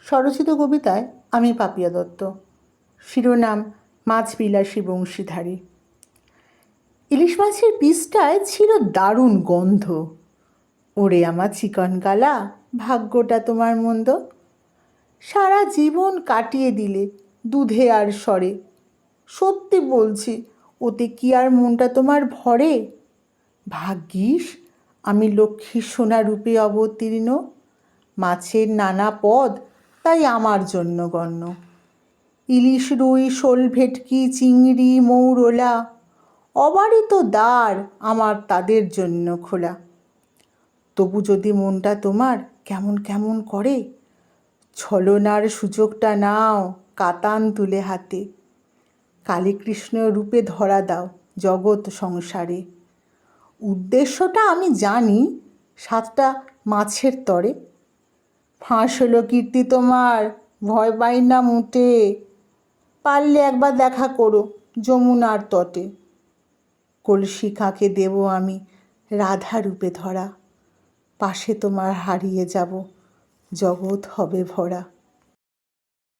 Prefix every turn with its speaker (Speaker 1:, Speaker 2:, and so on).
Speaker 1: স্বরচিত কবিতায় আমি পাপিয়া দত্ত। শিরোনাম মাছবিলাসী বংশীধারী। ইলিশ মাছের পিসটায় ছিল দারুণ গন্ধ। ওরে আমার চিকন গালা, ভাগ্যটা তোমার মন্দ। সারা জীবন কাটিয়ে দিলে দুধে আর স্বরে। সত্যি বলছি, ওতে কি আর মনটা তোমার ভরে? ভাগ্যিস আমি লক্ষ্মীর সোনা রূপে অবতীর্ণ। মাছের নানা পদ তাই আমার জন্য গণ্য। ইলিশ, রুই, শোল, ভেটকি, চিংড়ি, মৌরলা, অবারিত দ্বার আমার তাদের জন্য খোলা। তবু যদি মনটা তোমার কেমন কেমন করে, ছলনার সুযোগটা নাও কাতান তুলে হাতে। কালীকৃষ্ণ রূপে ধরা দাও জগৎ সংসারে। উদ্দেশ্যটা আমি জানি, 7টা মাছের তরে। ফাঁস হলো কীর্তি তোমার, ভয় পাই না মোটে। পারলে একবার দেখা করো যমুনার তটে। কলসি কাকে দেব আমি রাধা রূপে ধরা। পাশে তোমার হারিয়ে যাব, জগৎ হবে ভরা।